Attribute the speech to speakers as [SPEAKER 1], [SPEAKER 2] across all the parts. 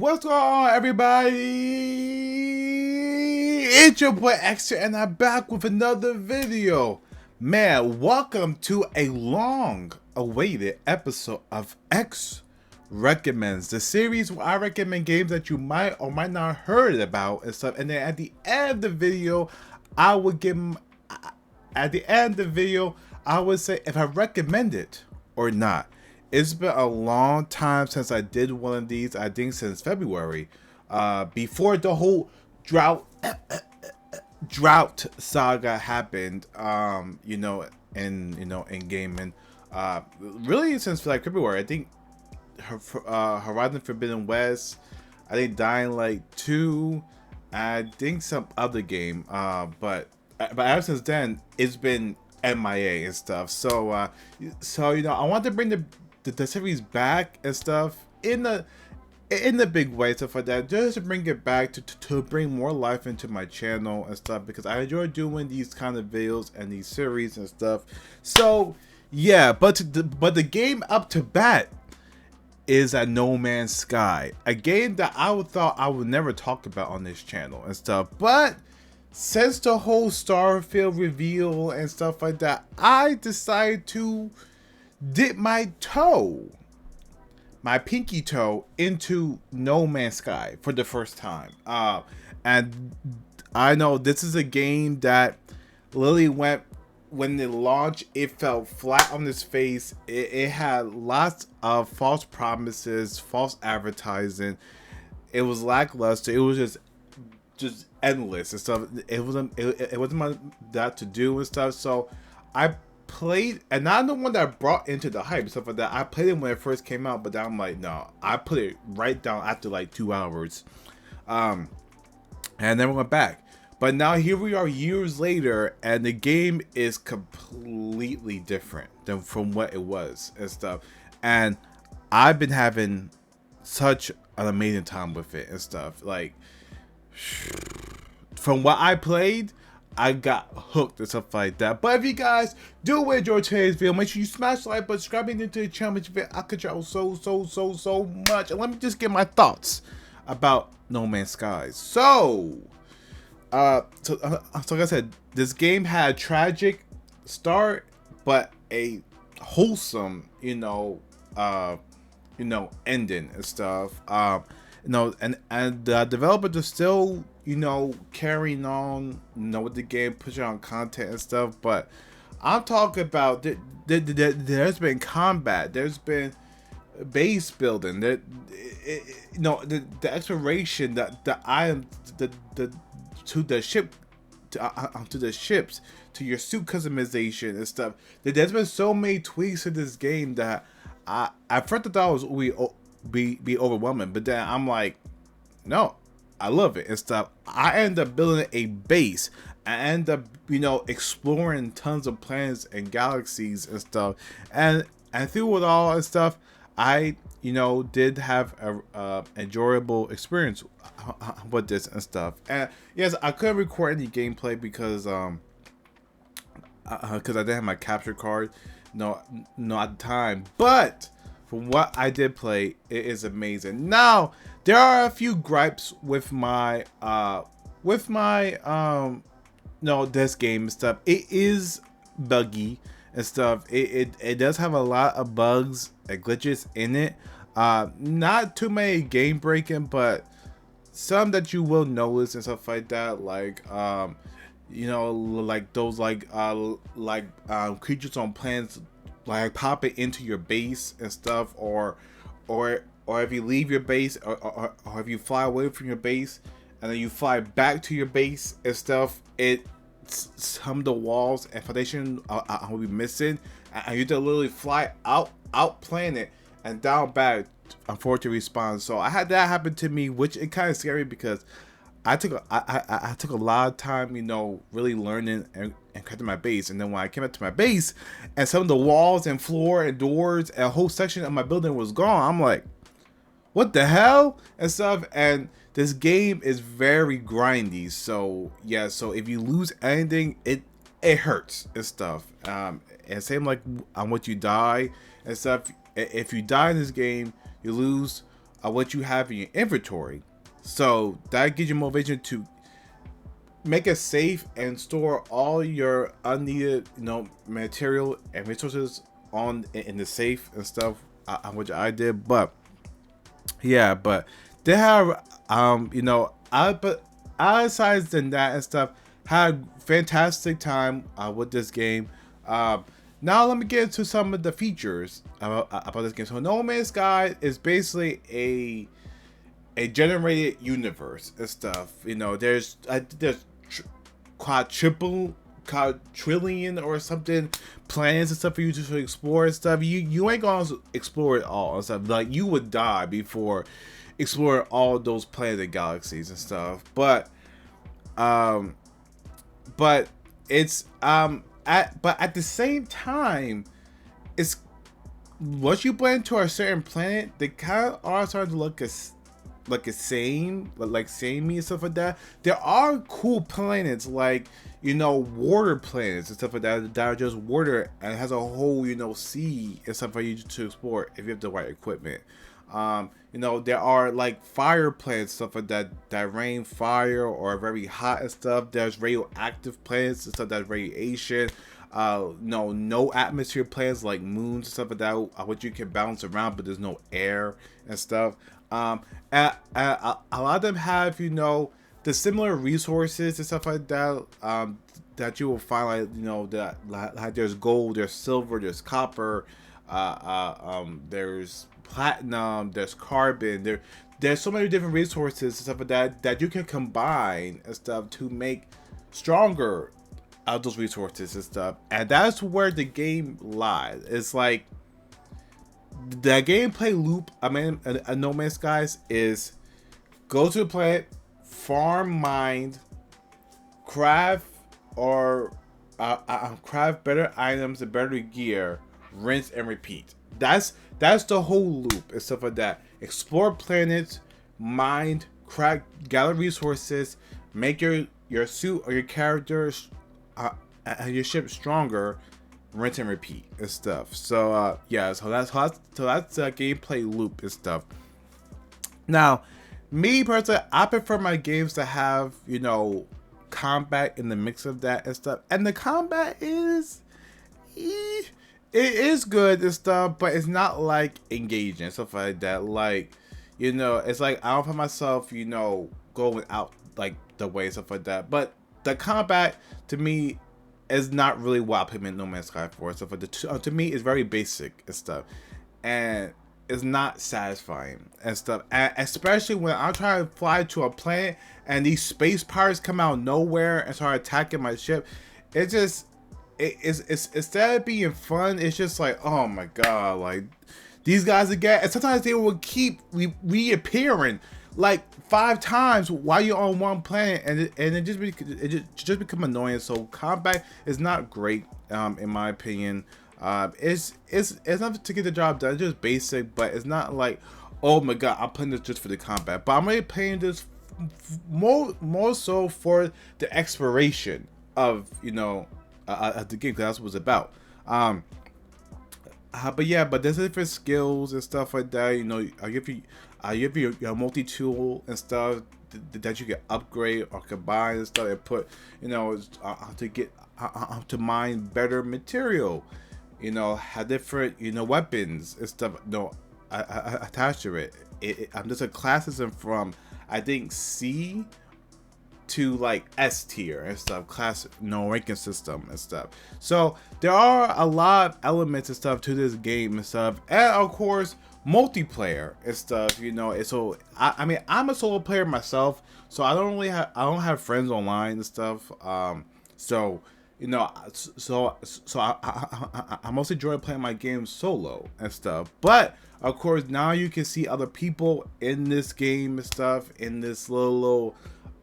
[SPEAKER 1] What's going on, everybody? It's your boy Extra, and I'm back with another video. Man, welcome to a long-awaited episode of X Recommends, the series where I recommend games that you might or might not heard about and stuff. And then at the end of the video, I would say if I recommend it or not. It's been a long time since I did one of these. I think since February, before the whole drought saga happened. In gaming, really since like February. I think Horizon Forbidden West. I think Dying Light 2. I think some other game. But ever since then, it's been MIA and stuff. So I want to bring the series back and stuff in the big way, stuff like that, just to bring it back to bring more life into my channel and stuff, because I enjoy doing these kind of videos and these series and stuff. So yeah, but the game up to bat is a No Man's Sky, a game that I thought I would never talk about on this channel and stuff, but since the whole Starfield reveal and stuff like that, I decided to dip my pinky toe into No Man's Sky for the first time. And I know this is a game that literally went, when it launched, it fell flat on its face. It had lots of false promises, false advertising. It was lackluster. It was just endless and stuff. It wasn't my that to do and stuff. So I played, and not the one that brought into the hype and stuff like that. I played it when it first came out, but then I'm like, no, I put it right down after like 2 hours, and then went back. But now here we are years later, and the game is completely different than from what it was and stuff. And I've been having such an amazing time with it and stuff. Like, from what I played, I got hooked and stuff like that. But if you guys do enjoy today's video, make sure you smash the like button, subscribing into the channel, which I could y'all so much. And let me just get my thoughts about No Man's Sky. So like I said, this game had a tragic start, but a wholesome, ending and stuff. And the developers are still, carrying on, with the game, pushing on content and stuff. But I'm talking about there's been combat, there's been base building, the exploration, the items, to the ships, to your suit customization and stuff. There's been so many tweaks to this game that I first thought it was be overwhelming, but then I'm like, no, I love it and stuff. I end up building a base. I end up, exploring tons of planets and galaxies and stuff, and through it all and stuff, I did have a enjoyable experience with this and stuff. And yes, I couldn't record any gameplay because I didn't have my capture card, no at the time, but from what I did play, it is amazing. Now, there are a few gripes with my this game and stuff. It is buggy and stuff. It does have a lot of bugs and glitches in it. Not too many game breaking, but some that you will notice and stuff like that. Like like those creatures on planets like pop it into your base and stuff, or if you leave your base, or if you fly away from your base and then you fly back to your base and stuff, some of the walls and foundation will be missing, and you have to literally fly out planet and down back for it to respawn. So I had that happen to me, which is kind of scary because I took a lot of time, really learning and crafting my base. And then when I came back to my base and some of the walls and floor and doors and a whole section of my building was gone, I'm like, what the hell and stuff. And this game is very grindy. So yeah, so if you lose anything, it hurts and stuff. And same like on what you die and stuff. If you die in this game, you lose what you have in your inventory. So that gives you motivation to make it safe and store all your unneeded, material and resources in the safe and stuff, which I did. But yeah, but they have, but besides than that and stuff, had fantastic time with this game. Now let me get into some of the features about this game. So No Man's Sky is basically a generated universe and stuff. There's quadrillion or something planets and stuff for you to explore and stuff. You ain't gonna explore it all and stuff. Like, you would die before exploring all those planets and galaxies and stuff. But it's at the same time, it's once you blend to a certain planet, they kind of are starting to look like samey and stuff like that. There are cool planets like, water planets and stuff like that are just water and it has a whole, sea and stuff for you to explore if you have the right equipment. There are like fire planets, stuff like that rain fire or are very hot and stuff. There's radioactive planets and stuff that's radiation. No atmosphere planets like moons and stuff like that, which you can bounce around, but there's no air and stuff. And a lot of them have, the similar resources and stuff like that, that you will find, like there's gold, there's silver, there's copper, there's platinum, there's carbon, there's so many different resources and stuff like that you can combine and stuff to make stronger out those resources and stuff. And that's where the game lies. It's like the gameplay loop, No Man's Skies, is go to the planet, farm, mine, craft better items and better gear, rinse and repeat. That's the whole loop and stuff like that. Explore planets, mine, craft, gather resources, make your suit or your characters and your ship stronger, rinse and repeat and stuff. So so that's the gameplay loop and stuff. Now, me personally, I prefer my games to have, combat in the mix of that and stuff. And the combat is it is good and stuff, but it's not like engaging and stuff like that. Like, it's like I don't find myself, going out like the way and stuff like that. But the combat to me is not really what I put in No Man's Sky for. Stuff like that. To me, it's very basic and stuff, and it's not satisfying and stuff. And especially when I'm trying to fly to a planet and these space pirates come out of nowhere and start attacking my ship. It just it's instead of being fun, it's just like, oh my god, like these guys again. And sometimes they will keep reappearing like 5 times while you're on one planet, and it just become annoying. So combat is not great, in my opinion. It's not to get the job done. It's just basic, but it's not like, oh my god, I'm playing this just for the combat. But I'm really playing this more so for the exploration of the game, because that's what it's about. But there's different skills and stuff like that. I give you your multi-tool and stuff that you can upgrade or combine and stuff and put, to get to mine better material. Have different, weapons and stuff. Attached to it. There's a classism from, I think, C to like S tier and stuff, class, ranking system and stuff. So there are a lot of elements and stuff to this game and stuff, and of course multiplayer and stuff. So I'm a solo player myself, so I don't have friends online and stuff. So I mostly enjoy playing my games solo and stuff. But of course now you can see other people in this game and stuff, in this little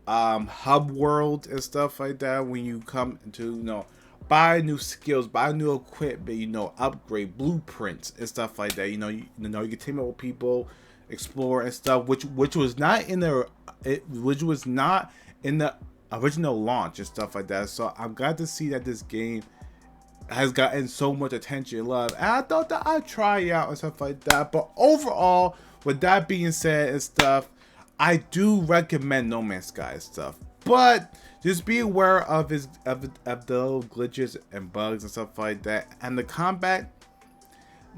[SPEAKER 1] hub world and stuff like that. When you come to buy new skills, buy new equipment, upgrade blueprints and stuff like that. You can team up with people, explore and stuff, which was not in the original launch and stuff like that. So I'm glad to see that this game has gotten so much attention and love. And I thought that I'd try it out and stuff like that. But overall, with that being said and stuff, I do recommend No Man's Sky stuff. But just be aware of the little glitches and bugs and stuff like that. And the combat,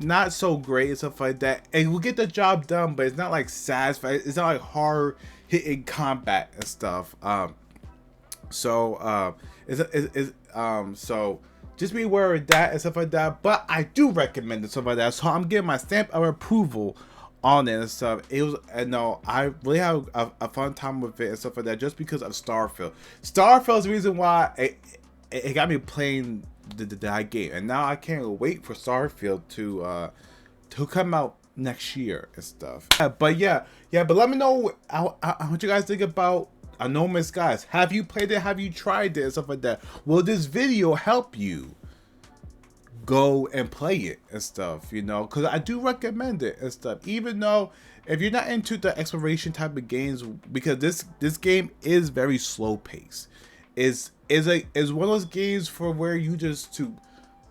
[SPEAKER 1] not so great and stuff like that. And we'll get the job done, but it's not like satisfying. It's not like hard hitting combat and stuff. So just be aware of that and stuff like that. But I do recommend it, stuff like that. So I'm giving my stamp of approval on it and stuff. It was, no, I really had a fun time with it and stuff like that, just because of Starfield. Starfield is the reason why it got me playing that game, and now I can't wait for Starfield to come out next year and stuff. But let me know what you guys think about No Man's Sky. Have you played it? Have you tried it and stuff like that? Will this video help you go and play it and stuff, you know? Because I do recommend it and stuff, even though if you're not into the exploration type of games, because this game is very slow paced. Is one of those games for where you just to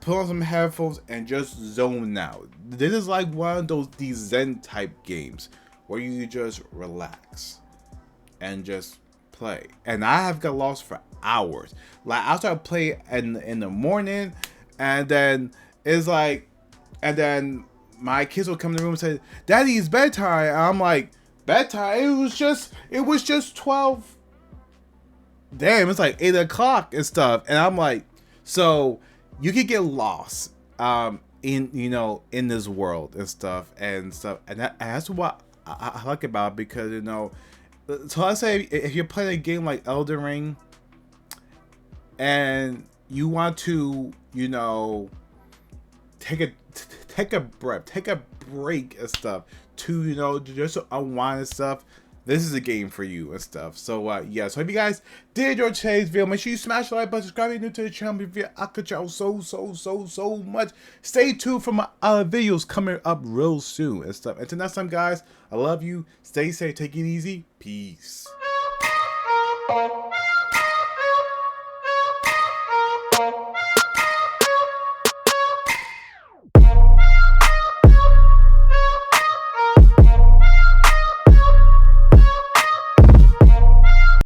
[SPEAKER 1] put on some headphones and just zone out. This is like one of these Zen type games where you just relax and just play. And I have got lost for hours. Like, I started playing in the morning, and then it's like, and then my kids will come in the room and say, "Daddy, it's bedtime." And I'm like, bedtime? It was just 12. Damn, it's like 8 o'clock and stuff. And I'm like, so you could get lost in this world and stuff. And that's what I like about it, because, you know, so let's say if you're playing a game like Elden Ring and you want to, you know, take a breath, take a break and stuff to, you know, just unwind and stuff, this is a game for you and stuff. So yeah, so if you guys did enjoy today's video, make sure you smash the like button, subscribe if you're new to the channel. I could y'all so much. Stay tuned for my other videos coming up real soon and stuff. Until next time, guys, I love you. Stay safe, take it easy. Peace.